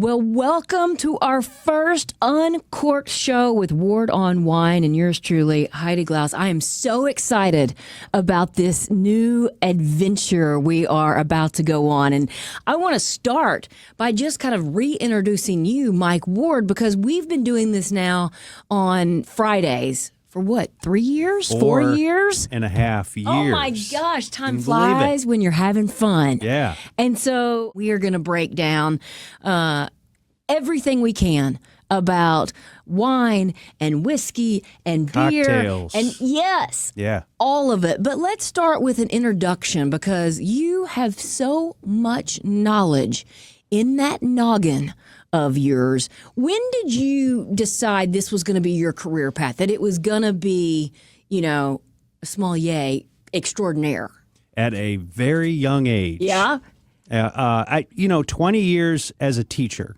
Well, welcome to our first Uncorked show with Ward on Wine and yours truly, Heidi Glaus. I am so excited about this new adventure we are about to go on. And I want to start by just kind of reintroducing you, Mike Ward, because we've been doing this now on Fridays. For what, 3 years? 4 years? 4.5 years. Oh my gosh, time flies when you're having fun. Yeah. And so we are going to break down everything we can about wine and whiskey and beer. Cocktails. And yes, Yeah. all of it. But let's start with an introduction because you have so much knowledge in that noggin of yours. When did you decide this was going to be your career path, that it was going to be, a sommelier extraordinaire? At a very young age. Yeah. 20 years as a teacher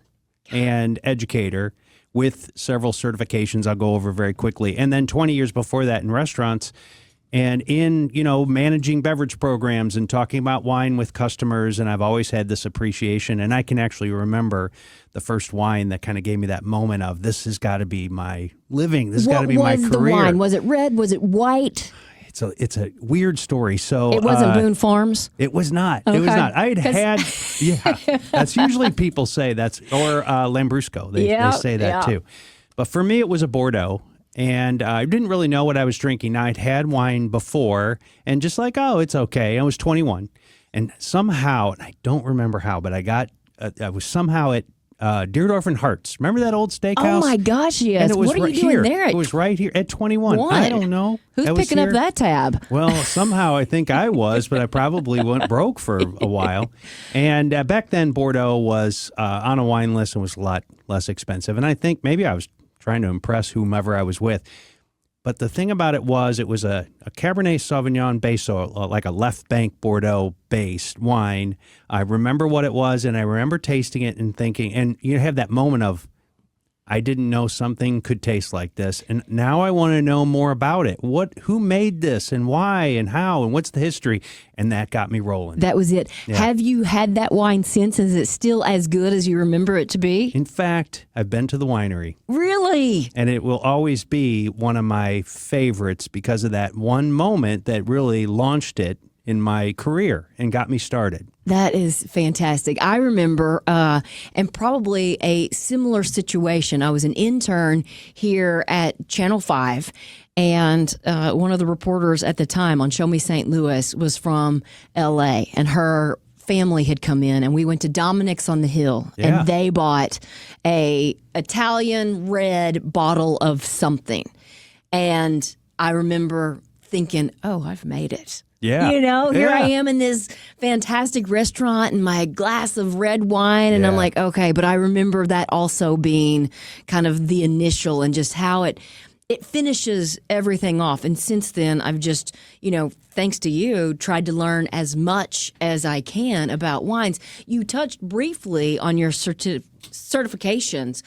and educator with several certifications I'll go over very quickly. And then 20 years before that in restaurants and in, managing beverage programs and talking about wine with customers. And I've always had this appreciation. And I can actually remember the first wine that kind of gave me that moment of this has got to be my living. This has got to be my career. What was the wine? Was it red? Was it white? It's a weird story. So it wasn't Boone Farms? It was not. Okay. It was not. That's usually people say that's, or Lambrusco. They say that too. But for me, it was a Bordeaux. And I didn't really know what I was drinking. Now, I'd had wine before and just like, oh, it's okay. I was 21. And somehow, and I don't remember how, but I was somehow at Deerdorf and Hart's. Remember that old steakhouse? Oh, my gosh, yes. And it was what are you here. doing there? It was right here at 21. What? I don't know. Who's picking up that tab? Well, somehow I think I was, but I probably went broke for a while. And back then, Bordeaux was on a wine list and was a lot less expensive. And I think maybe I was trying to impress whomever I was with. But the thing about it was a Cabernet Sauvignon base, so like a left bank Bordeaux-based wine. I remember what it was, and I remember tasting it and thinking, and you have that moment of, I didn't know something could taste like this, and now I want to know more about it. Who made this, and why, and how, and what's the history? And that got me rolling. That was it. Yeah. Have you had that wine since? Is it still as good as you remember it to be? In fact, I've been to the winery. Really? And it will always be one of my favorites because of that one moment that really launched it in my career and got me started. That is fantastic. I remember, and probably a similar situation. I was an intern here at Channel 5, and one of the reporters at the time on Show Me St. Louis was from L.A., and her family had come in, and we went to Dominic's on the Hill, and they bought a Italian red bottle of something. And I remember thinking, oh, I've made it. Yeah. Here I am in this fantastic restaurant and my glass of red wine. And I'm like, okay, but I remember that also being kind of the initial and just how it finishes everything off. And since then, I've just, thanks to you, tried to learn as much as I can about wines. You touched briefly on your certifications.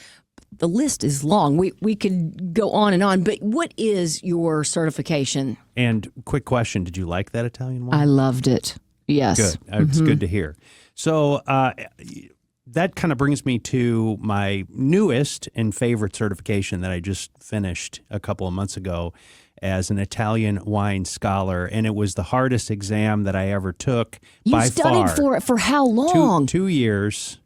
The list is long. We could go on, but what is your certification? And quick question, did you like that Italian wine? I loved it. Yes. Good. It's good to hear. So that kind of brings me to my newest and favorite certification that I just finished a couple of months ago as an Italian wine scholar. And it was the hardest exam that I ever took by far. You studied for it for how long? 2 years.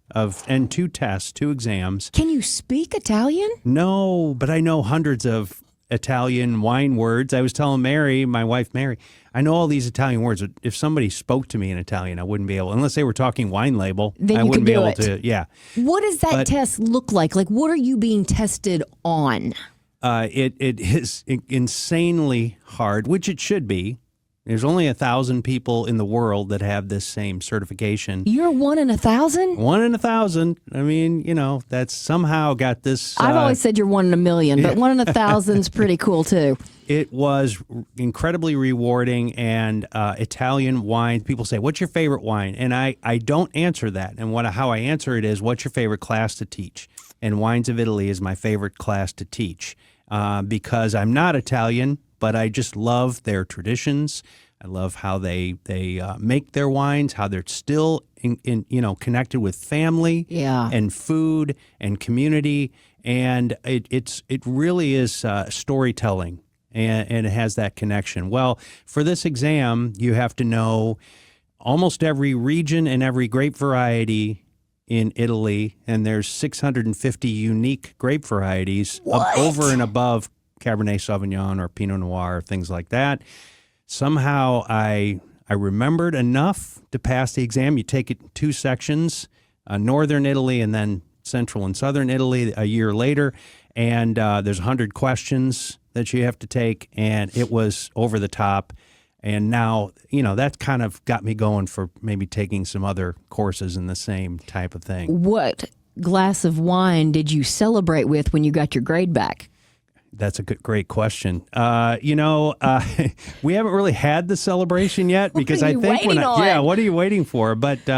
And 2 tests, 2 exams. Can you speak Italian? No, but I know hundreds of Italian wine words. I was telling Mary, my wife Mary, I know all these Italian words. If somebody spoke to me in Italian, I wouldn't be able, unless they were talking wine label, then I wouldn't be able to, yeah. What does that test look like? Like, what are you being tested on? It is insanely hard, which it should be. There's only 1,000 people in the world that have this same certification. You're 1 in 1,000? 1 in 1,000. I mean, that's somehow got this. I've always said you're 1 in a million, but 1 in 1,000's pretty cool too. It was incredibly rewarding, and Italian wine. People say, "What's your favorite wine?" And I don't answer that. And how I answer it is, "What's your favorite class to teach?" And Wines of Italy is my favorite class to teach because I'm not Italian. but I just love their traditions. I love how they make their wines, how they're still in connected with family and food and community, and it really is storytelling, and it has that connection. Well, for this exam, you have to know almost every region and every grape variety in Italy, and there's 650 unique grape varieties over and above Cabernet Sauvignon or Pinot Noir, things like that. Somehow I remembered enough to pass the exam. You take it in 2 sections, northern Italy and then central and southern Italy a year later, and there's 100 questions that you have to take, and it was over the top. And now, that kind of got me going for maybe taking some other courses in the same type of thing. What glass of wine did you celebrate with when you got your grade back? That's a great question. We haven't really had the celebration yet because I think what are you waiting for? But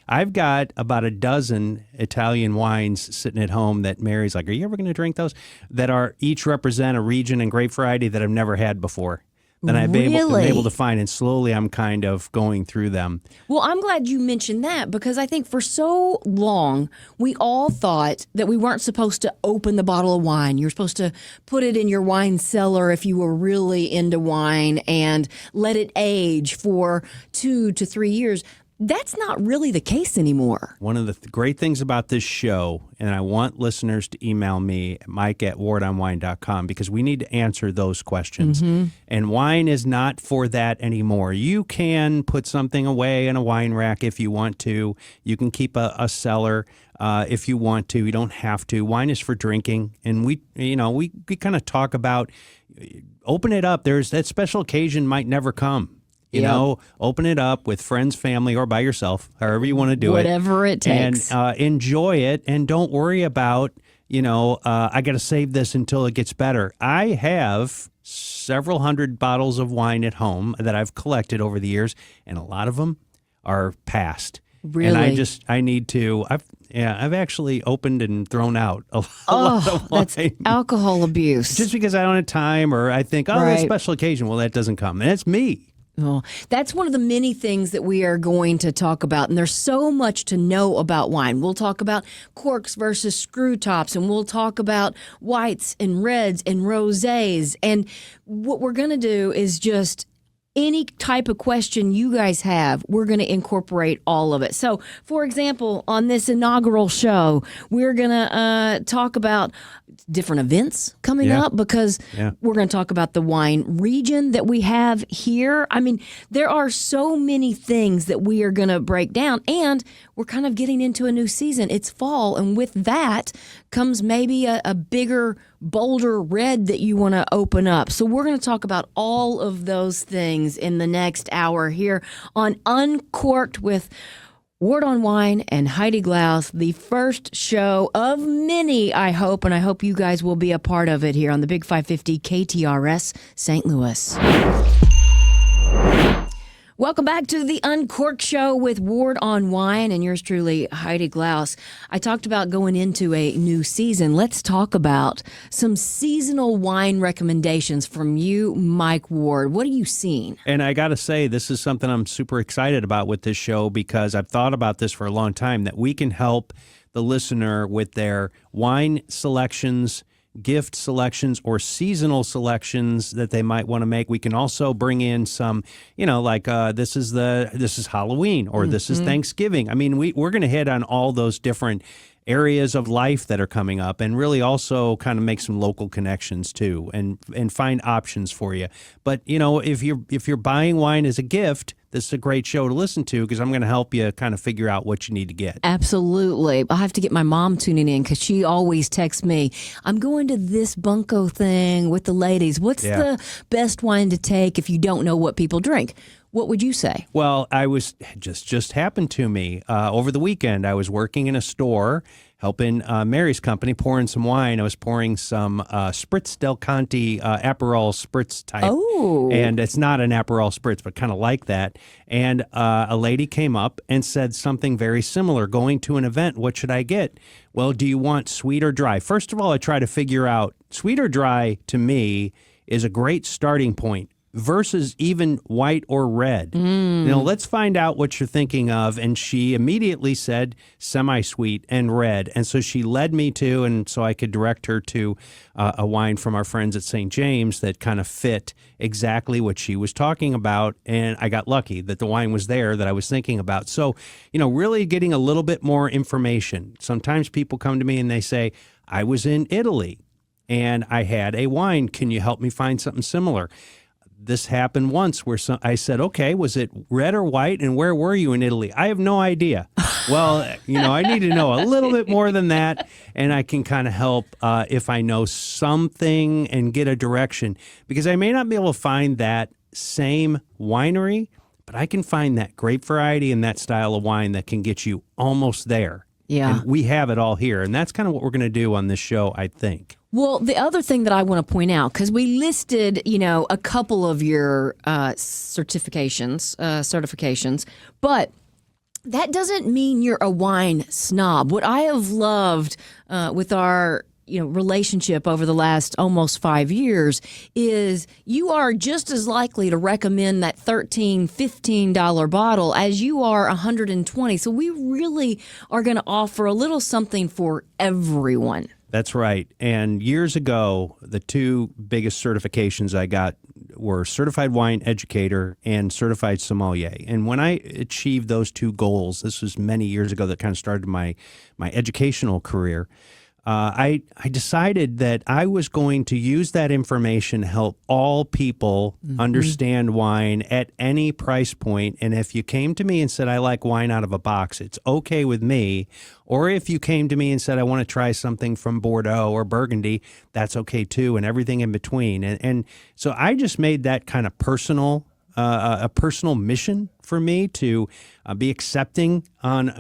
I've got about a dozen Italian wines sitting at home that Mary's like, are you ever going to drink those? That are each represent a region and grape variety that I've never had before. That I've been able to find, and slowly I'm kind of going through them. Well, I'm glad you mentioned that because I think for so long we all thought that we weren't supposed to open the bottle of wine. You're supposed to put it in your wine cellar if you were really into wine and let it age for 2 to 3 years. That's not really the case anymore. One of the great things about this show, and I want listeners to email me at mike@wardonwine.com because we need to answer those questions. Mm-hmm. And wine is not for that anymore. You can put something away in a wine rack if you want to. You can keep a cellar if you want to. You don't have to. Wine is for drinking. And we kind of talk about open it up. That special occasion might never come. Open it up with friends, family, or by yourself, however you want to do Whatever it takes. And enjoy it, and don't worry about, I got to save this until it gets better. I have several hundred bottles of wine at home that I've collected over the years, and a lot of them are past. Really? And I need to, I've actually opened and thrown out a lot of wine. That's alcohol abuse. Just because I don't have time, or I think, that's a special occasion. Well, that doesn't come. And it's me. Well, that's one of the many things that we are going to talk about. And there's so much to know about wine. We'll talk about corks versus screw tops, and we'll talk about whites and reds and rosés. And what we're going to do is just any type of question you guys have, we're going to incorporate all of it. So, for example, on this inaugural show, we're going to talk about different events coming up because we're going to talk about the wine region that we have here. I mean, there are so many things that we are going to break down, and we're kind of getting into a new season. It's fall, and with that comes maybe a bigger, bolder red that you want to open up. So we're going to talk about all of those things in the next hour here on Uncorked with Ward on Wine and Heidi Glaus, the first show of many, I hope, and I hope you guys will be a part of it here on the Big 550 KTRS St. Louis. Welcome back to the Uncorked Show with Ward on Wine and yours truly, Heidi Glaus. I talked about going into a new season. Let's talk about some seasonal wine recommendations from you, Mike Ward. What are you seeing? And I got to say, this is something I'm super excited about with this show because I've thought about this for a long time, that we can help the listener with their wine selections, gift selections, or seasonal selections that they might want to make. We can also bring in some, this is Halloween or this is Thanksgiving. I mean, we're going to hit on all those different areas of life that are coming up, and really also kind of make some local connections too, and find options for you. But if you're buying wine as a gift, this is a great show to listen to because I'm going to help you kind of figure out what you need to get. Absolutely. I'll have to get my mom tuning in because she always texts me, I'm going to this bunko thing with the ladies. What's the best wine to take if you don't know what people drink? What would you say? Well, I was just happened to me over the weekend. I was working in a store helping Mary's company pouring some wine. I was pouring some Spritz Del Conte Aperol Spritz type. Oh. And it's not an Aperol Spritz, but kind of like that. And a lady came up and said something very similar. Going to an event, what should I get? Well, do you want sweet or dry? First of all, I try to figure out sweet or dry to me is a great starting point versus even white or red. Let's find out what you're thinking of. And she immediately said semi-sweet and red. And so she led me to, and so I could direct her to a wine from our friends at St. James that kind of fit exactly what she was talking about. And I got lucky that the wine was there that I was thinking about. So, really getting a little bit more information. Sometimes people come to me and they say, I was in Italy and I had a wine. Can you help me find something similar? This happened once where I said, okay, was it red or white? And where were you in Italy? I have no idea. Well, I need to know a little bit more than that. And I can kind of help if I know something and get a direction. Because I may not be able to find that same winery, but I can find that grape variety and that style of wine that can get you almost there. Yeah. And we have it all here. And that's kind of what we're going to do on this show, I think. Well, the other thing that I want to point out, because we listed, a couple of your certifications, but that doesn't mean you're a wine snob. What I have loved with our relationship over the last almost 5 years is you are just as likely to recommend that $13, $15 bottle as you are $120. So we really are going to offer a little something for everyone. That's right. And years ago, the two biggest certifications I got were Certified Wine Educator and Certified Sommelier. And when I achieved those two goals, this was many years ago that kind of started my educational career, I decided that I was going to use that information to help all people understand wine at any price point. And if you came to me and said, I like wine out of a box, it's okay with me. Or if you came to me and said, I want to try something from Bordeaux or Burgundy, that's okay too, and everything in between. And so I just made that kind of personal, a personal mission for me to be accepting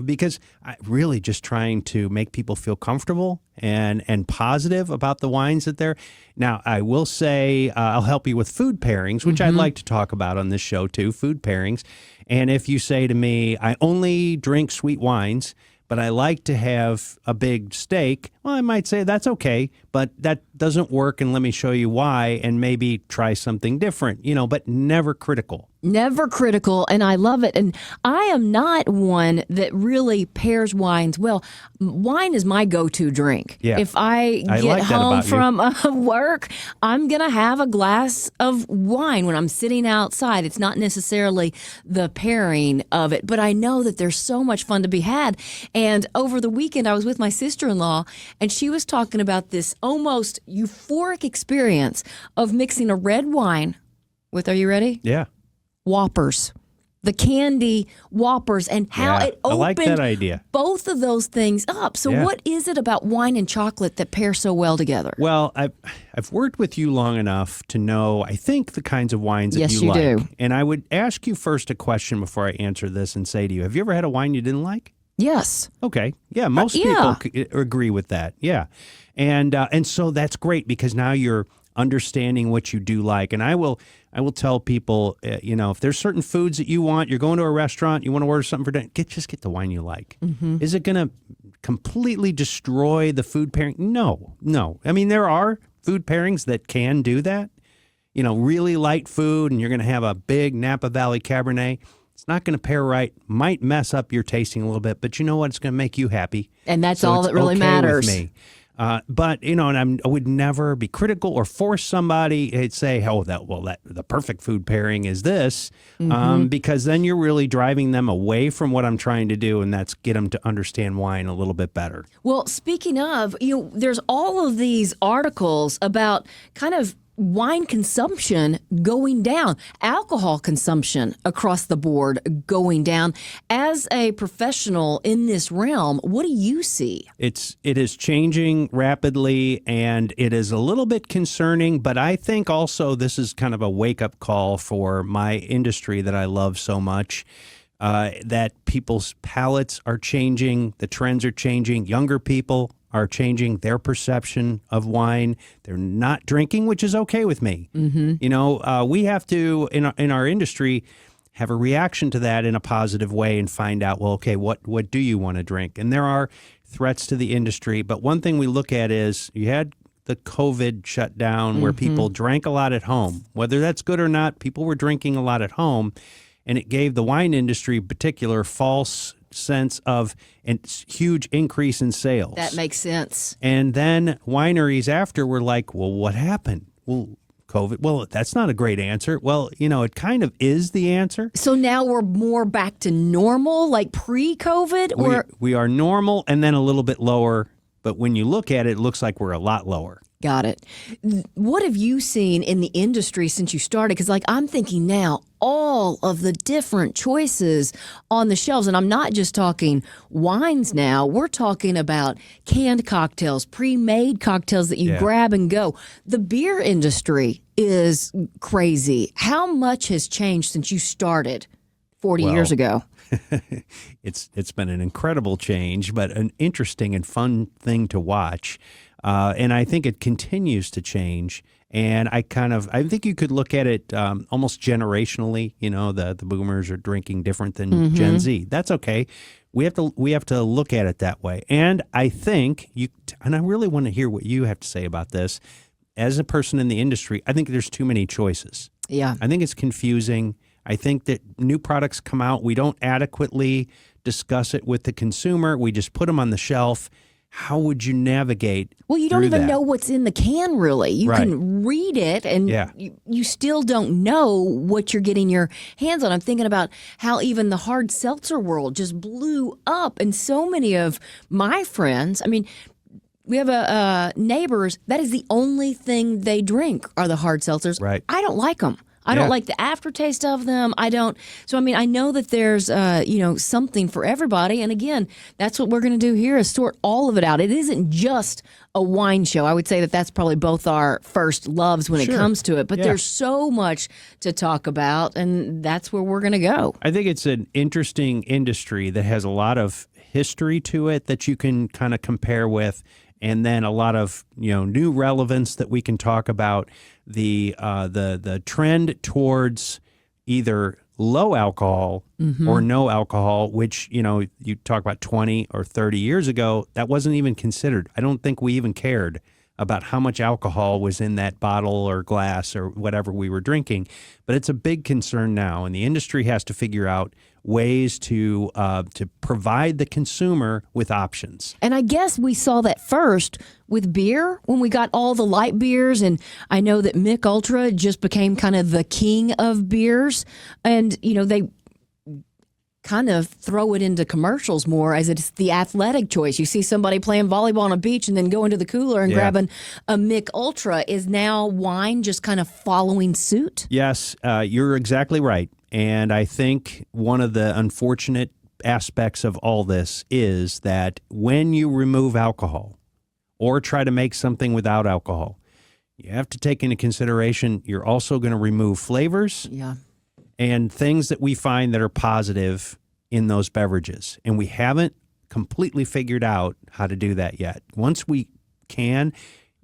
because I really just trying to make people feel comfortable and positive about the wines that they're. Now, I will say I'll help you with food pairings, which I'd like to talk about on this show too, food pairings. And if you say to me, I only drink sweet wines, but I like to have a big steak, well, I might say that's okay, but that doesn't work, and let me show you why, and maybe try something different, but never critical. Never critical, and I love it. And I am not one that really pairs wines well. Wine is my go-to drink. Yeah. If I get like home from work, I'm going to have a glass of wine when I'm sitting outside. It's not necessarily the pairing of it, but I know that there's so much fun to be had. And over the weekend, I was with my sister-in-law, and she was talking about this almost euphoric experience of mixing a red wine with, are you ready? Yeah. Whoppers, the candy Whoppers, and how it opened I like that idea. Both of those things up. So what is it about wine and chocolate that pair so well together? Well, I've worked with you long enough to know, I think, the kinds of wines that Yes, you you like. do. And I would ask you first a question before I answer this and say to you, have you ever had a wine you didn't like? Yes. Okay. Yeah, most people agree with that. Yeah. And so that's great because now you're understanding what you do like. And I will tell people, if there's certain foods that you want, you're going to a restaurant, you want to order something for dinner, just get the wine you like. Is it going to completely destroy the food pairing? No. I mean, there are food pairings that can do that. Really light food, and you're going to have a big Napa Valley Cabernet. It's not going to pair right. Might mess up your tasting a little bit, but you know what? It's going to make you happy. And that's all that really matters. With me. But and I would never be critical or force somebody to say, the perfect food pairing is this, because then you're really driving them away from what I'm trying to do, and that's get them to understand wine a little bit better. Well, speaking of, there's all of these articles about kind of wine consumption going down, alcohol consumption across the board going down. As a professional in this realm, what do you see? It is changing rapidly, and it is a little bit concerning, but I think also this is kind of a wake-up call for my industry that I love so much. That people's palates are changing, the trends are changing, younger people are changing their perception of wine. They're not drinking, which is okay with me. We have to, in our industry, have a reaction to that in a positive way and find out, well, okay, what do you want to drink? And there are threats to the industry, but one thing we look at is you had the COVID shutdown where people drank a lot at home. Whether that's good or not, people were drinking a lot at home, and it gave the wine industry in particular false sense of a huge increase in sales. That makes sense. And then wineries after were like, well, what happened? Well, COVID. Well, that's not a great answer. Well, it kind of is the answer. So now we're more back to normal, like pre-COVID? Or We are normal and then a little bit lower. But when you look at it, it looks like we're a lot lower. Got it. What have you seen in the industry since you started? Because I'm thinking now, all of the different choices on the shelves, and I'm not just talking wines now, we're talking about canned cocktails, pre-made cocktails that you grab and go. The beer industry is crazy. How much has changed since you started 40 years ago? It's been an incredible change, but an interesting and fun thing to watch. And I think it continues to change. And I think you could look at it almost generationally. The boomers are drinking different than Gen Z. That's okay. We have to look at it that way. And I think and I really want to hear what you have to say about this. As a person in the industry, I think there's too many choices. Yeah. I think it's confusing. I think that new products come out. We don't adequately discuss it with the consumer. We just put them on the shelf. How would you navigate? Well, you don't even know what's in the can, really. You can read it, and you still don't know what you're getting your hands on. I'm thinking about how even the hard seltzer world just blew up, and so many of my friends, we have neighbors, that is the only thing they drink are the hard seltzers. Right. I don't like them. I don't like the aftertaste of them. I don't. So, I know that there's, something for everybody. And again, that's what we're going to do here is sort all of it out. It isn't just a wine show. I would say that that's probably both our first loves when it comes to it. But there's so much to talk about, and that's where we're going to go. I think it's an interesting industry that has a lot of history to it that you can kind of compare with, and then a lot of new relevance that we can talk about. The trend towards either low alcohol or no alcohol, which you talk about 20 or 30 years ago, that wasn't even considered. I don't think we even cared about how much alcohol was in that bottle or glass or whatever we were drinking. But it's a big concern now, and the industry has to figure out ways to provide the consumer with options. And I guess we saw that first with beer when we got all the light beers. And I know that Mick Ultra just became kind of the king of beers. And, they kind of throw it into commercials more as it's the athletic choice. You see somebody playing volleyball on a beach and then going to the cooler and grabbing a Mick Ultra. Is now wine just kind of following suit? Yes, you're exactly right. And I think one of the unfortunate aspects of all this is that when you remove alcohol or try to make something without alcohol, you have to take into consideration you're also going to remove flavors and things that we find that are positive in those beverages. And we haven't completely figured out how to do that yet. Once we can,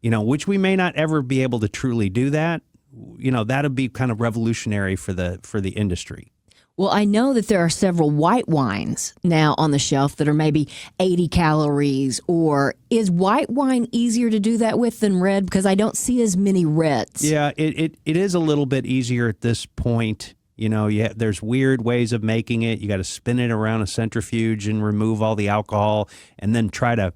which we may not ever be able to truly do that, that'll be kind of revolutionary for the industry. Well, I know that there are several white wines now on the shelf that are maybe 80 calories. Or is white wine easier to do that with than red? Because I don't see as many reds. Yeah, it is a little bit easier at this point. There's weird ways of making it. You got to spin it around a centrifuge and remove all the alcohol and then try to,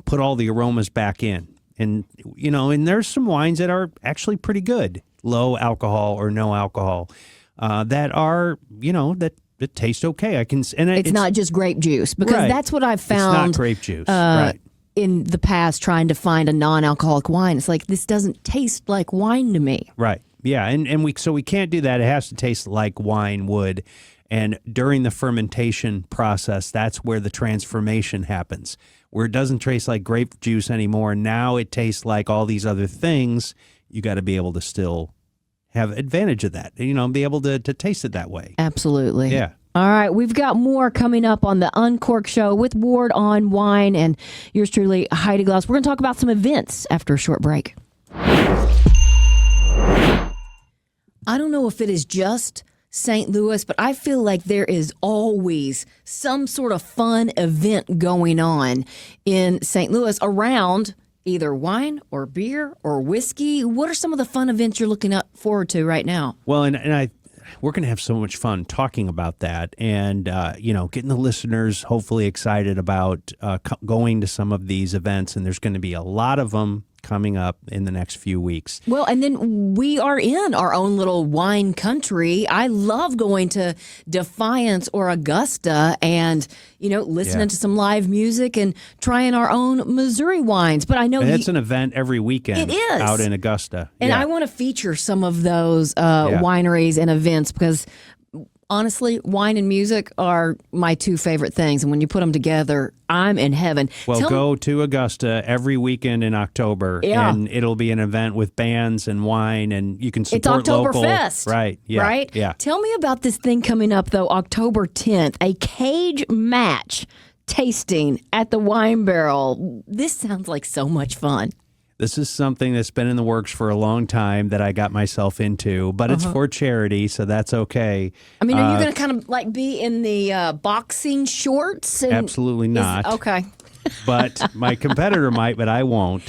put all the aromas back in. And, and there's some wines that are actually pretty good, low alcohol or no alcohol, that are, that taste okay. It's not just grape juice, because that's what I've found. It's not grape juice, right. In the past, trying to find a non-alcoholic wine. It's like, this doesn't taste like wine to me. Right. Yeah. And we can't do that. It has to taste like wine would. And during the fermentation process, that's where the transformation happens, where it doesn't taste like grape juice anymore. Now it tastes like all these other things. You got to be able to still have advantage of that, be able to taste it that way. Absolutely. Yeah. All right, we've got more coming up on the Uncorked Show with Ward on wine and yours truly, Heidi Glaus. We're going to talk about some events after a short break. I don't know if it is just St. Louis, but I feel like there is always some sort of fun event going on in St. Louis around either wine or beer or whiskey. What are some of the fun events you're looking forward to right now? Well, we're going to have so much fun talking about that and, getting the listeners hopefully excited about going to some of these events. And there's going to be a lot of them coming up in the next few weeks. Well, and then we are in our own little wine country. I love going to Defiance or Augusta and, listening to some live music and trying our own Missouri wines. But I know it's an event every weekend. It is. Out in Augusta. And I want to feature some of those wineries and events because honestly, wine and music are my two favorite things. And when you put them together, I'm in heaven. Well, go to Augusta every weekend in October, and it'll be an event with bands and wine, and you can support local. It's Oktoberfest. Right, yeah. Right? Yeah. Tell me about this thing coming up, though, October 10th, a cage match tasting at the Wine Barrel. This sounds like so much fun. This is something that's been in the works for a long time that I got myself into, but it's for charity, so that's okay. I mean, are you going to kind of like be in the boxing shorts? Absolutely not. Okay. But my competitor might, but I won't.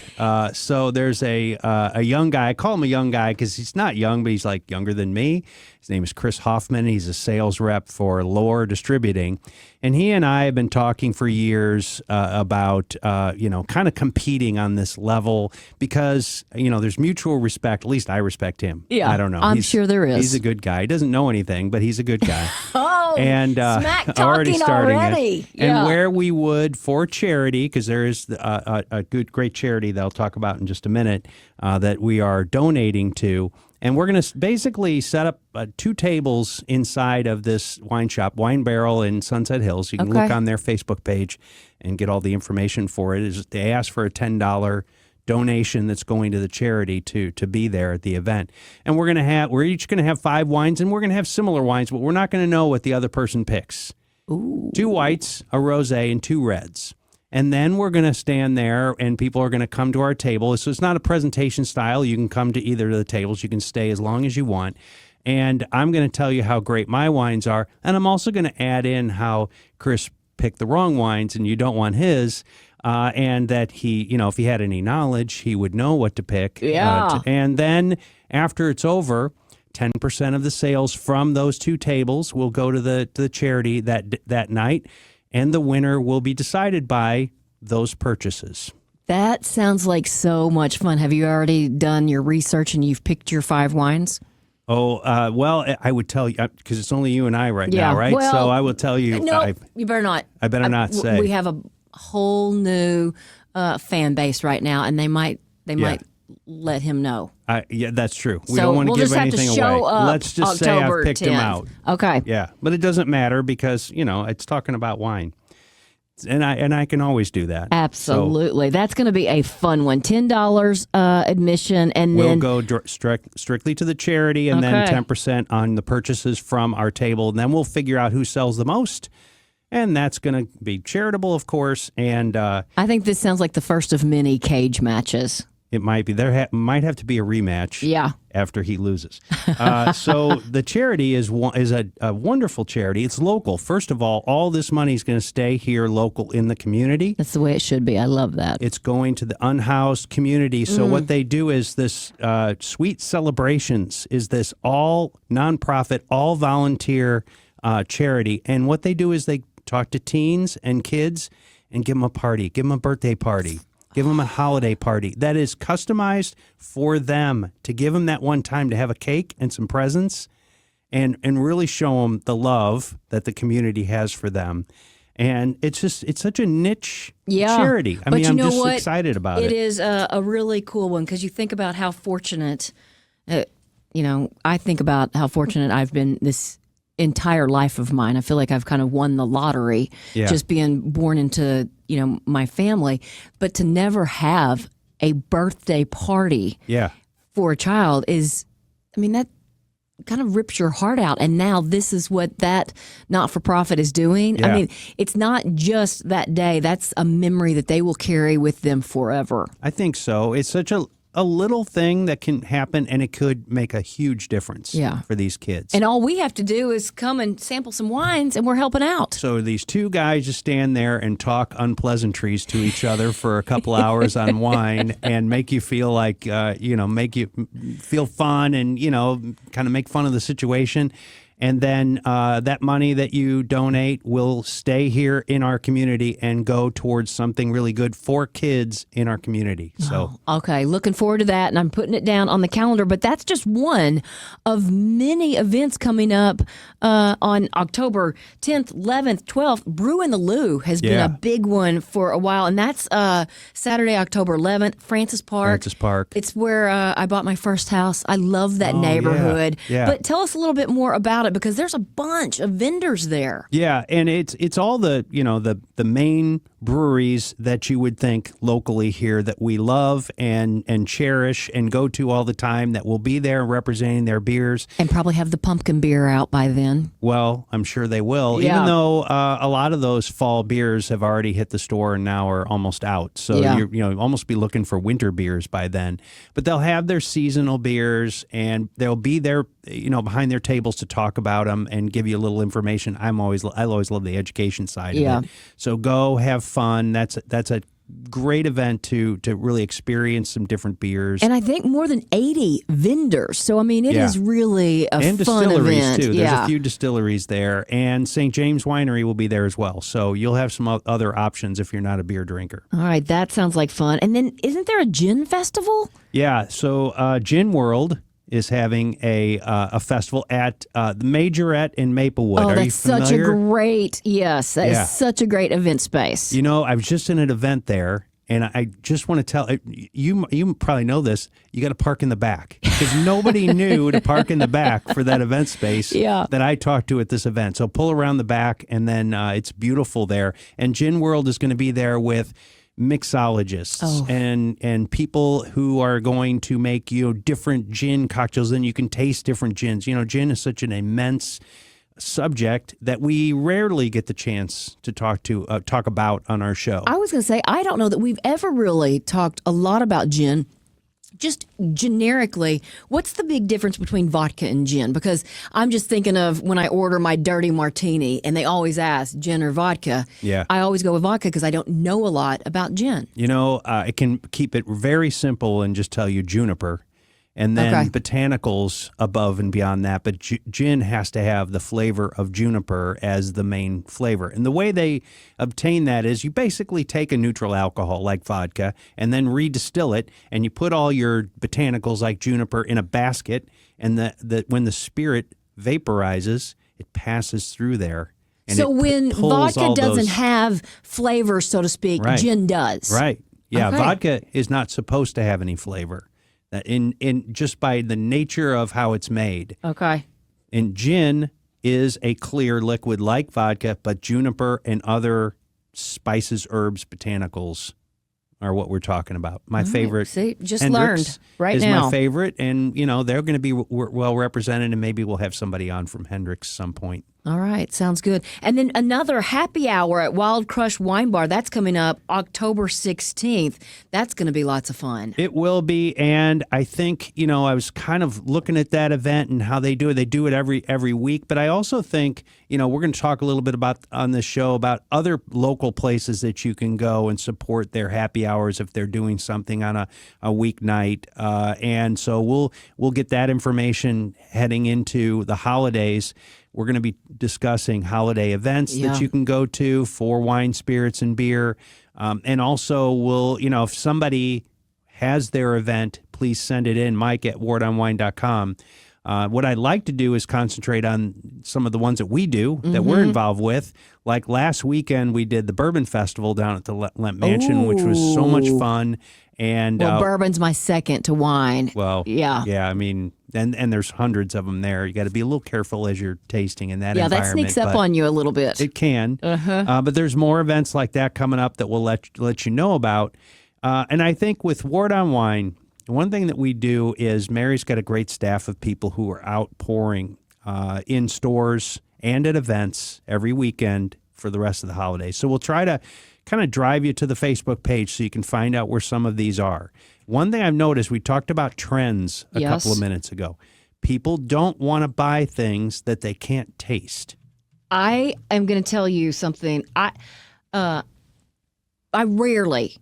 So there's a young guy. I call him a young guy because he's not young, but he's like younger than me. His name is Chris Hoffman. He's a sales rep for Lore Distributing. And he and I have been talking for years about, kind of competing on this level because, there's mutual respect. At least I respect him. Yeah, I don't know. I'm sure there is. He's a good guy. He doesn't know anything, but he's a good guy. And smack talking already starting already. it. And where we would for charity, because there is a great charity that I'll talk about in just a minute that we are donating to. And we're going to basically set up 2 tables inside of this wine shop, Wine Barrel in Sunset Hills. You can look on their Facebook page and get all the information for it. They ask for a $10 donation that's going to the charity to be there at the event. And we're each going to have 5 wines, and we're going to have similar wines, but we're not going to know what the other person picks. Ooh. 2 whites, a rosé, and 2 reds. And then we're going to stand there and people are going to come to our table. So it's not a presentation style. You can come to either of the tables. You can stay as long as you want. And I'm going to tell you how great my wines are. And I'm also going to add in how Chris picked the wrong wines and you don't want his. And that he, if he had any knowledge, he would know what to pick. Yeah. And then after it's over, 10% of the sales from those 2 tables will go to the charity that night. And the winner will be decided by those purchases. That sounds like so much fun. Have you already done your research and you've picked your 5 wines? Oh, well, I would tell you, because it's only you and I right now, right? Well, so I will tell you. No, you better not. I better not say. We have a whole new fan base right now, and they might let him know. Yeah, that's true. We So don't want to we'll give just have to anything show away. up Let's just October say I've picked him 10th. out. Okay. Yeah, but it doesn't matter because, it's talking about wine. And I can always do that. Absolutely. So that's going to be a fun one. $10 admission, and we'll then go strictly to the charity, and then 10% on the purchases from our table. And then we'll figure out who sells the most. And that's going to be charitable, of course. And I think this sounds like the first of many cage matches. It might be. Might have to be a rematch. Yeah. After he loses. So the charity is a wonderful charity. It's local. First of all this money is going to stay here local in the community. That's the way it should be. I love that. It's going to the unhoused community. So what they do is this Sweet Celebrations is this all nonprofit, all volunteer charity. And what they do is they talk to teens and kids and give them a party, give them a birthday party. Give them a holiday party that is customized for them, to give them that one time to have a cake and some presents and really show them the love that the community has for them. And it's such a niche charity. I mean, I'm just excited about it. It is a really cool one because you think about how fortunate, I think about how fortunate I've been this entire life of mine. I feel like I've kind of won the lottery just being born into my family, but to never have a birthday party for a child is, that kind of rips your heart out. And now this is what that not-for-profit is doing. Yeah. It's not just that day. That's a memory that they will carry with them forever. I think so. It's such a a little thing that can happen, and it could make a huge difference for these kids. And all we have to do is come and sample some wines, and we're helping out. So these two guys just stand there and talk unpleasantries to each other for a couple hours on wine and make you feel like, make you feel fun and, kind of make fun of the situation. And then that money that you donate will stay here in our community and go towards something really good for kids in our community. So, okay, looking forward to that, and I'm putting it down on the calendar. But that's just one of many events coming up on October 10th, 11th, 12th. Brew in the Lou has been a big one for a while, and that's Saturday, October 11th, Francis Park. It's where I bought my first house. I love that neighborhood. Yeah. But tell us a little bit more about it, because there's a bunch of vendors there. Yeah, and it's all the main breweries that you would think locally here that we love and cherish and go to all the time, that will be there representing their beers. And probably have the pumpkin beer out by then. Well, I'm sure they will, even though a lot of those fall beers have already hit the store and now are almost out. So you'll almost be looking for winter beers by then. But they'll have their seasonal beers, and they'll be there, behind their tables to talk about them and give you a little information. I always love the education side of it. So go have fun. That's a great event to really experience some different beers. And I think more than 80 vendors. So, I mean, it is really a and fun distilleries, event. too. There's a few distilleries there. And St. James Winery will be there as well. So you'll have some other options if you're not a beer drinker. All right, that sounds like fun. And then isn't there a gin festival? Yeah, so Gin World is having a festival at the Majorette in Maplewood. Oh, Are you that's such a great, that is such a great event space. I was just in an event there, and I just want to tell you probably know this. You got to park in the back, because nobody knew to park in the back for that event space that I talked to at this event. So pull around the back, and then it's beautiful there. And Gin World is going to be there with mixologists and people who are going to make different gin cocktails. Then you can taste different gins. Gin is such an immense subject that we rarely get the chance to talk about on our show. I was going to say, I don't know that we've ever really talked a lot about gin. Just generically, what's the big difference between vodka and gin? Because I'm just thinking of when I order my dirty martini and they always ask gin or vodka. Yeah. I always go with vodka because I don't know a lot about gin. I can keep it very simple and just tell you juniper. And then botanicals above and beyond that. But gin has to have the flavor of juniper as the main flavor. And the way they obtain that is you basically take a neutral alcohol like vodka and then redistill it, and you put all your botanicals like juniper in a basket, and when the spirit vaporizes, it passes through there. And so when vodka doesn't have flavor, so to speak, gin does. Right. Yeah, vodka is not supposed to have any flavor. In just by the nature of how it's made. Okay. And gin is a clear liquid like vodka, but juniper and other spices, herbs, botanicals are what we're talking about. My favorite. See, just Hendrix learned right is now. my favorite, and they're going to be well represented, and maybe we'll have somebody on from Hendrix some point. All right, sounds good. And then another happy hour at Wild Crush Wine Bar. That's coming up October 16th. That's going to be lots of fun. It will be, and I think, I was kind of looking at that event and how they do it. They do it every week, but I also think, we're going to talk a little bit about on this show about other local places that you can go and support their happy hours if they're doing something on a weeknight. And so we'll get that information heading into the holidays. We're going to be discussing holiday events that you can go to for wine, spirits, and beer. And also, if somebody has their event, please send it in, Mike at wardonwine.com. What I'd like to do is concentrate on some of the ones that we do, that we're involved with. Like last weekend, we did the Bourbon Festival down at the Lemp Mansion, which was so much fun. And bourbon's my second to wine. Well, yeah. I mean, and there's hundreds of them there. You got to be a little careful as you're tasting in that environment. Yeah, that sneaks up on you a little bit. It can. But there's more events like that coming up that we'll let you know about. And I think with Ward on Wine, one thing that we do is Mary's got a great staff of people who are out pouring in stores and at events every weekend for the rest of the holidays. So we'll try to kind of drive you to the Facebook page so you can find out where some of these are. One thing I've noticed, we talked about trends a couple of minutes ago. People don't want to buy things that they can't taste. I am going to tell you something. I rarely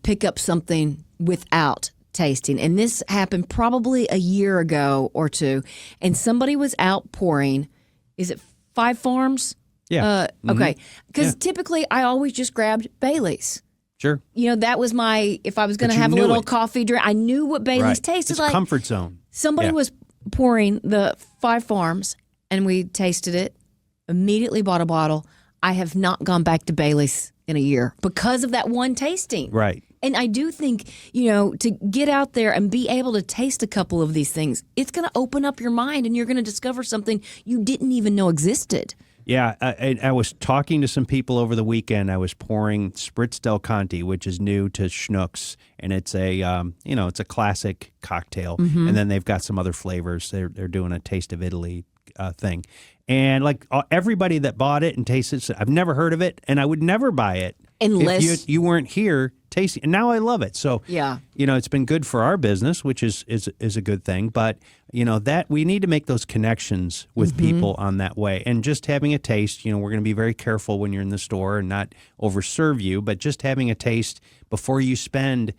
pick up something without tasting. And this happened probably a year ago or two. And somebody was out pouring, is it Five Farms? Yeah. Okay. Because typically I always just grabbed Bailey's. Sure. You know, that was if I was going to have a little coffee drink, I knew what Bailey's tasted it's like. Comfort zone. Somebody was pouring the Five Farms and we tasted it, immediately bought a bottle. I have not gone back to Bailey's in a year because of that one tasting. Right. And I do think, to get out there and be able to taste a couple of these things, it's going to open up your mind and you're going to discover something you didn't even know existed. Yeah, I was talking to some people over the weekend. I was pouring Spritz Del Conte, which is new to Schnucks, and it's it's a classic cocktail. And then they've got some other flavors. They're doing a Taste of Italy thing, and like everybody that bought it and tasted it, I've never heard of it, and I would never buy it unless if you weren't here tasting. And now I love it. So yeah, it's been good for our business, which is a good thing. But that we need to make those connections with people on that way. And just having a taste, we're going to be very careful when you're in the store and not overserve you, but just having a taste before you spend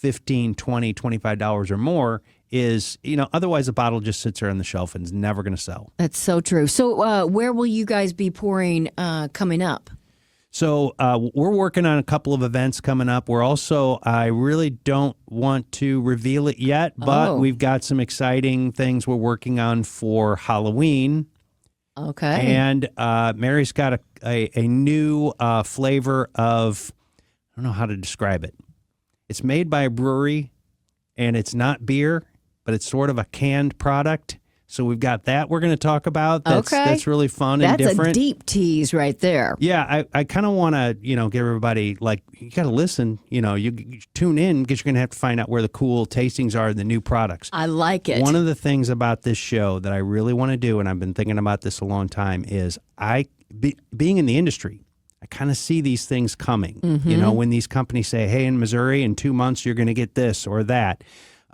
$15, $20, $25 or more is, otherwise the bottle just sits there on the shelf and is never going to sell. That's so true. So where will you guys be pouring coming up? So we're working on a couple of events coming up. We're also, I really don't want to reveal it yet, but we've got some exciting things we're working on for Halloween. Okay. And Mary's got a new flavor of, I don't know how to describe it. It's made by a brewery, and it's not beer, but it's sort of a canned product. So we've got that we're going to talk about. That's really fun and different. That's a deep tease right there. Yeah, I kind of want to, give everybody, like, you got to listen. You tune in because you're going to have to find out where the cool tastings are, the new products. I like it. One of the things about this show that I really want to do, and I've been thinking about this a long time, is being in the industry, I kind of see these things coming. When these companies say, hey, in Missouri, in 2 months, you're going to get this or that.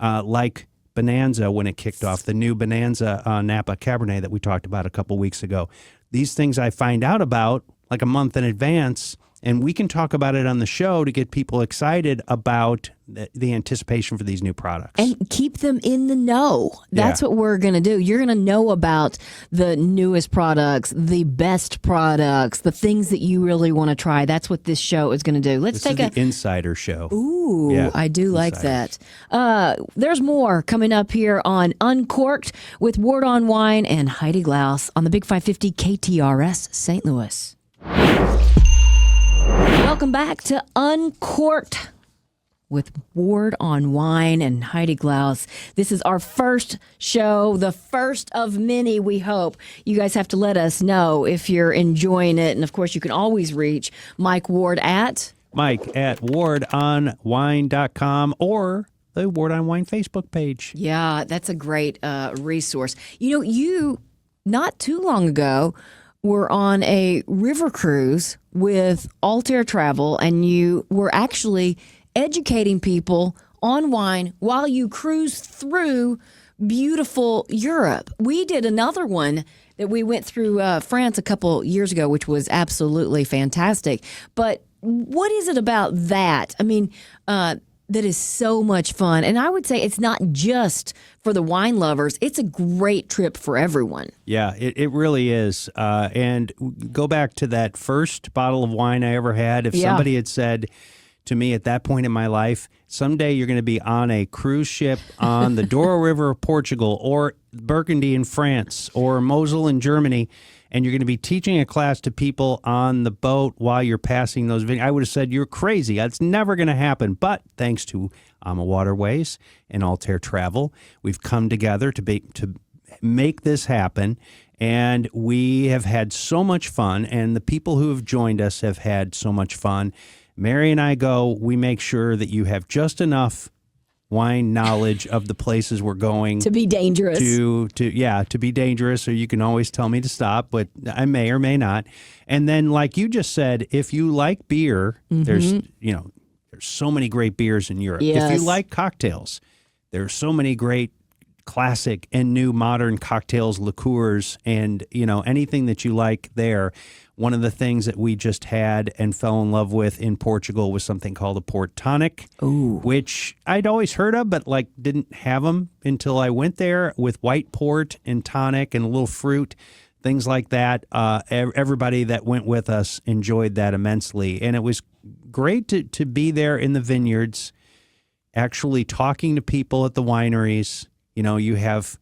Like Bonanza, when it kicked off, the new Bonanza Napa Cabernet that we talked about a couple weeks ago. These things I find out about like a month in advance, and we can talk about it on the show to get people excited about the anticipation for these new products. And keep them in the know. That's what we're going to do. You're going to know about the newest products, the best products, the things that you really want to try. That's what this show is going to do. Let's take the Insider Show. Ooh, yeah, I do like that. There's more coming up here on Uncorked with Ward on Wine and Heidi Glaus on the Big 550 KTRS St. Louis. Welcome back to Uncorked with Ward on Wine and Heidi Glaus. This is our first show, the first of many, we hope. You guys have to let us know if you're enjoying it. And, of course, you can always reach Mike Ward at wardonwine.com or the Ward on Wine Facebook page. Yeah, that's a great resource. You, not too long ago, were on a river cruise with Altair Travel, and you were actually educating people on wine while you cruise through beautiful Europe. We did another one that we went through France a couple years ago, which was absolutely fantastic. But what is it about that? I mean, that is so much fun. And I would say it's not just for the wine lovers. It's a great trip for everyone. Yeah, it really is. And go back to that first bottle of wine I ever had. If somebody had said to me at that point in my life, someday you're going to be on a cruise ship on the Douro River of Portugal or Burgundy in France or Mosel in Germany, and you're going to be teaching a class to people on the boat while you're passing those vineyards, I would have said, you're crazy. That's never going to happen. But thanks to AMA Waterways and Altair Travel, we've come together to make this happen. And we have had so much fun, and the people who have joined us have had so much fun. Mary and I go, we make sure that you have just enough wine knowledge of the places we're going. To be dangerous. To be dangerous, or you can always tell me to stop, but I may or may not. And then, like you just said, if you like beer, there's so many great beers in Europe. Yes. If you like cocktails, there's so many great classic and new modern cocktails, liqueurs, and anything that you like there. One of the things that we just had and fell in love with in Portugal was something called a port tonic, which I'd always heard of, but didn't have them until I went there, with white port and tonic and a little fruit, things like that. Everybody that went with us enjoyed that immensely, and it was great to be there in the vineyards, actually talking to people at the wineries. You have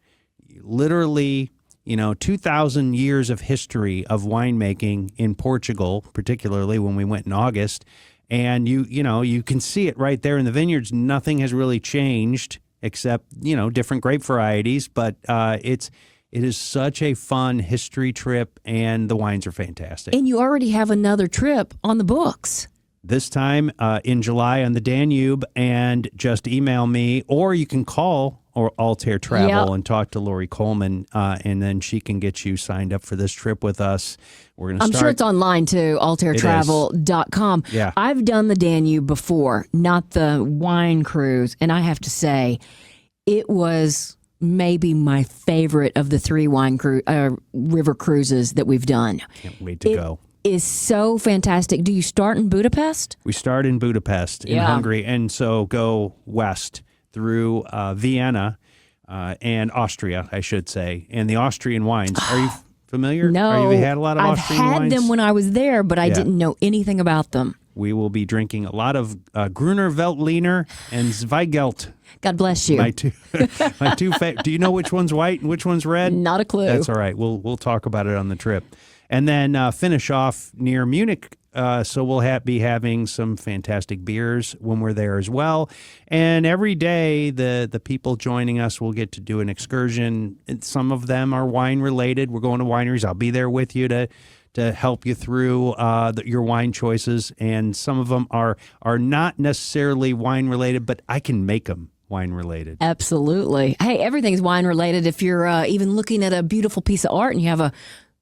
literally 2,000 years of history of winemaking in Portugal, particularly when we went in August. And you can see it right there in the vineyards. Nothing has really changed except, different grape varieties. But it is such a fun history trip, and the wines are fantastic. And you already have another trip on the books. This time in July on the Danube, and just email me, or you can call or Altair Travel and talk to Lori Coleman, and then she can get you signed up for this trip with us. I'm sure it's online too, altairtravel.com. Yeah. I've done the Danube before, not the wine cruise, and I have to say it was maybe my favorite of the 3 river cruises that we've done. Can't wait to go. Is so fantastic. Do you start in Budapest? We start in Budapest in Hungary, and so go west through Vienna and Austria, I should say, and the Austrian wines. Are you familiar? No. Have you had a lot of Austrian wines? I've had them when I was there, but I didn't know anything about them. We will be drinking a lot of Gruner Veltliner and Zweigelt. God bless you. My two do you know which one's white and which one's red? Not a clue. That's all right. We'll talk about it on the trip. And then finish off near Munich. So we'll be having some fantastic beers when we're there as well. And every day, the people joining us will get to do an excursion. Some of them are wine related. We're going to wineries. I'll be there with you to help you through your wine choices. And some of them are not necessarily wine related, but I can make them wine related. Absolutely. Hey, everything's wine related. If you're even looking at a beautiful piece of art and you have a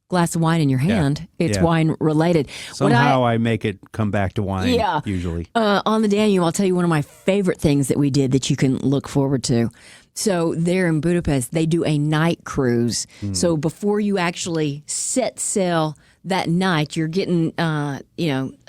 glass of wine in your hand, it's wine related. Somehow I make it come back to wine, usually. On the Danube, I'll tell you one of my favorite things that we did that you can look forward to. So there in Budapest, they do a night cruise. So before you actually set sail that night, you're getting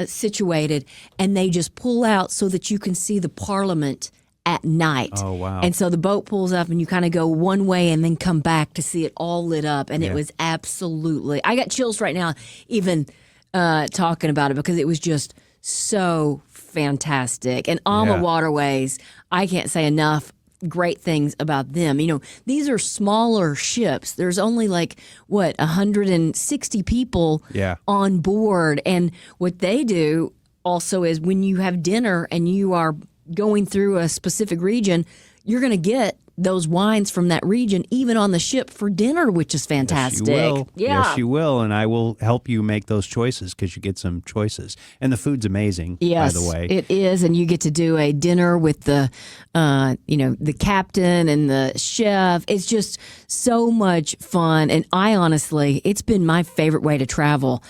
situated, and they just pull out so that you can see the Parliament at night. Oh, wow. And so the boat pulls up and you kind of go one way and then come back to see it all lit up. And it was absolutely, I got chills right now even talking about it, because it was just so fantastic. And Alma Waterways, I can't say enough great things about them. These are smaller ships. There's only 160 people on board. And what they do also is, when you have dinner and you are going through a specific region, you're going to get those wines from that region even on the ship for dinner, which is fantastic. Yes, you will. Yes, you will. And I will help you make those choices, because you get some choices. And the food's amazing, by the way. It is. And you get to do a dinner with the captain and the chef. It's just so much fun. And it's been my favorite way to travel,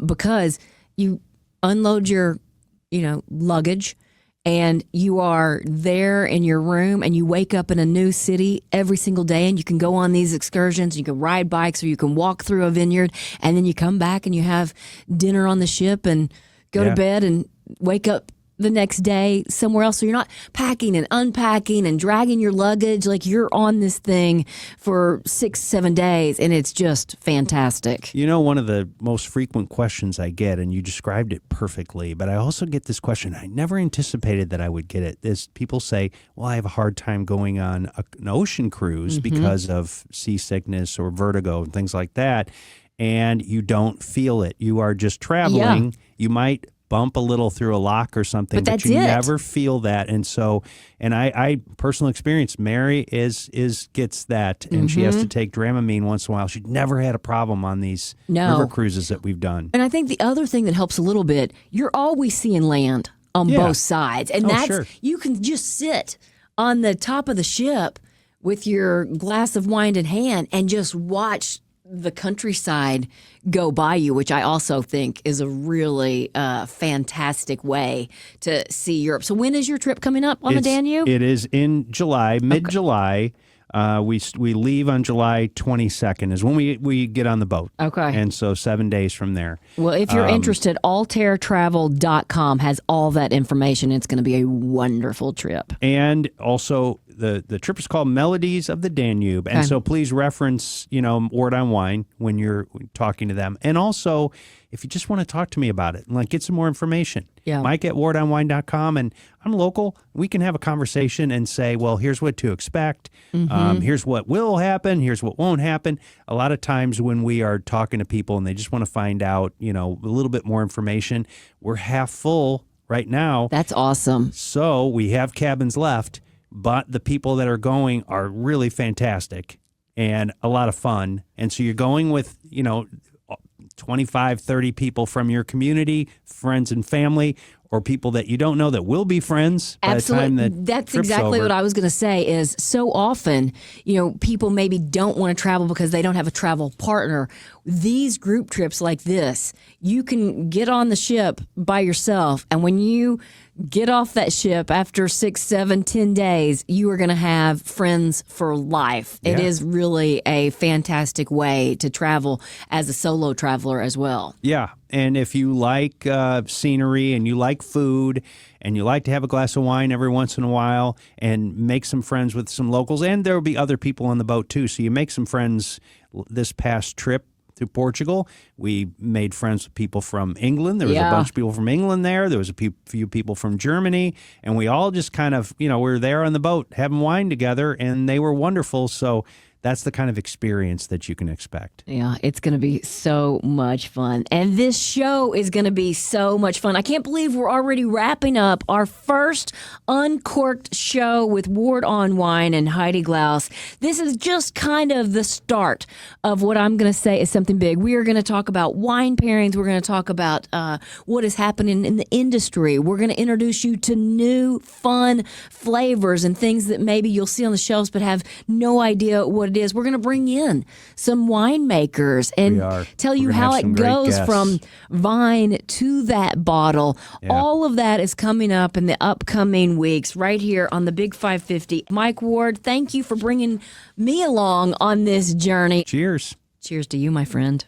because you unload your, luggage, and you are there in your room, and you wake up in a new city every single day, and you can go on these excursions. You can ride bikes, or you can walk through a vineyard, and then you come back and you have dinner on the ship and go to bed and wake up the next day somewhere else. So you're not packing and unpacking and dragging your luggage. You're on this thing for 6-7 days, and it's just fantastic. One of the most frequent questions I get, and you described it perfectly, but I also get this question. I never anticipated that I would get it. Is people say, well, I have a hard time going on an ocean cruise because of seasickness or vertigo and things like that. And you don't feel it. You are just traveling. You might bump a little through a lock or something, but you never feel that. And so, I personal experience, Mary gets that, and she has to take Dramamine once in a while. She never had a problem on these river cruises that we've done. And I think the other thing that helps a little bit, you're always seeing land on both sides, and you can just sit on the top of the ship with your glass of wine in hand and just watch the countryside go by you, which I also think is a really fantastic way to see Europe. So when is your trip coming up on the Danube? It is in July, mid-July. We leave on July 22nd is when we get on the boat. Okay. And so 7 days from there. Well, if you're interested, altairtravel.com has all that information. It's going to be a wonderful trip. And also the trip is called Melodies of the Danube. And so please reference, Word on Wine when you're talking to them. And also, if you just want to talk to me about it, get some more information. Yeah. Mike at wordonwine.com. And I'm local. We can have a conversation and say, well, here's what to expect. Here's what will happen. Here's what won't happen. A lot of times when we are talking to people and they just want to find out, a little bit more information, we're half full right now. That's awesome. So we have cabins left, but the people that are going are really fantastic and a lot of fun. And so you're going with, 25, 30 people from your community, friends and family, or people that you don't know that will be friends by the time that That's trip's exactly over. what I was going to say is so often, people maybe don't want to travel because they don't have a travel partner. These group trips like this, you can get on the ship by yourself. And when you get off that ship after 6, 7, 10 days, you are going to have friends for life. It is really a fantastic way to travel as a solo traveler as well. Yeah. And if you like scenery and you like food and you like to have a glass of wine every once in a while and make some friends with some locals, and there will be other people on the boat too. So you make some friends this past trip through Portugal. We made friends with people from England. There was a bunch of people from England there. There was a few people from Germany. And we all just kind of, we were there on the boat having wine together, and they were wonderful. So that's the kind of experience that you can expect. Yeah, it's going to be so much fun. And this show is going to be so much fun. I can't believe we're already wrapping up our first Uncorked show with Ward on Wine and Heidi Glaus. This is just kind of the start of what I'm going to say is something big. We are going to talk about wine pairings. We're going to talk about what is happening in the industry. We're going to introduce you to new, fun flavors and things that maybe you'll see on the shelves but have no idea what it is. We're going to bring in some winemakers and tell you how it goes from vine to that bottle. Yeah. All of that is coming up in the upcoming weeks right here on the Big 550. Mike Ward, thank you for bringing me along on this journey. Cheers. Cheers to you, my friend.